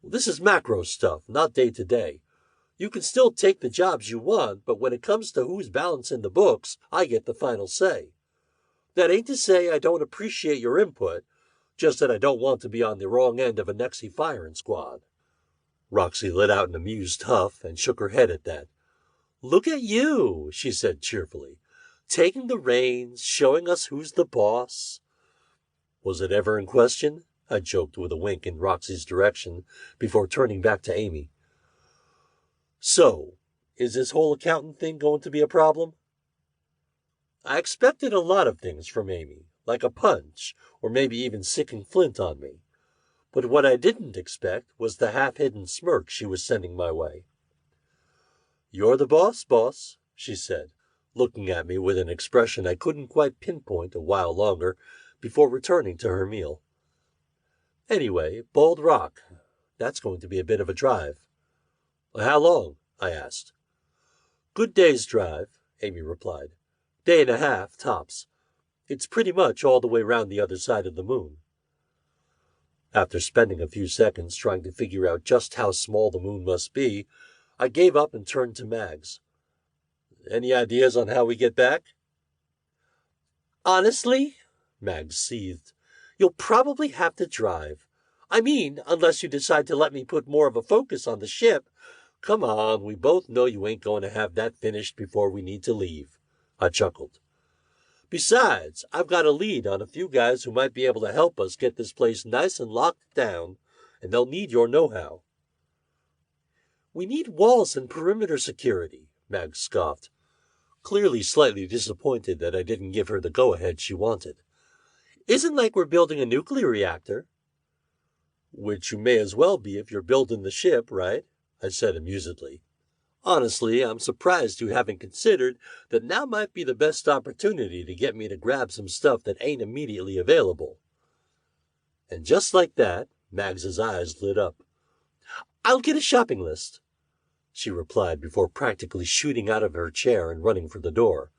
This is macro stuff, not day to day. You can still take the jobs you want, but when it comes to who's balancing the books, I get the final say. That ain't to say I don't appreciate your input, just that I don't want to be on the wrong end of a Nexi firing squad. Roxy let out an amused huff and shook her head at that. Look at you, she said cheerfully, taking the reins, showing us who's the boss. Was it ever in question? I joked with a wink in Roxy's direction before turning back to Amy. So, is this whole accountant thing going to be a problem? I expected a lot of things from Amy, like a punch, or maybe even sicking Flint on me. But what I didn't expect was the half-hidden smirk she was sending my way. You're the boss, she said, looking at me with an expression I couldn't quite pinpoint a while longer before returning to her meal. Anyway, Bald Rock, that's going to be a bit of a drive. How long? I asked. Good day's drive, Amy replied. Day and a half, tops. It's pretty much all the way round the other side of the moon. After spending a few seconds trying to figure out just how small the moon must be, I gave up and turned to Mags. Any ideas on how we get back? Honestly, Mags seethed, you'll probably have to drive. I mean, unless you decide to let me put more of a focus on the ship. Come on, we both know you ain't going to have that finished before we need to leave. I chuckled. Besides, I've got a lead on a few guys who might be able to help us get this place nice and locked down, and they'll need your know-how. We need walls and perimeter security, Mags scoffed, clearly slightly disappointed that I didn't give her the go-ahead she wanted. Isn't like we're building a nuclear reactor. Which you may as well be if you're building the ship, right? I said amusedly. Honestly, I'm surprised you haven't considered that now might be the best opportunity to get me to grab some stuff that ain't immediately available. And just like that, Mags's eyes lit up. I'll get a shopping list, she replied before practically shooting out of her chair and running for the door.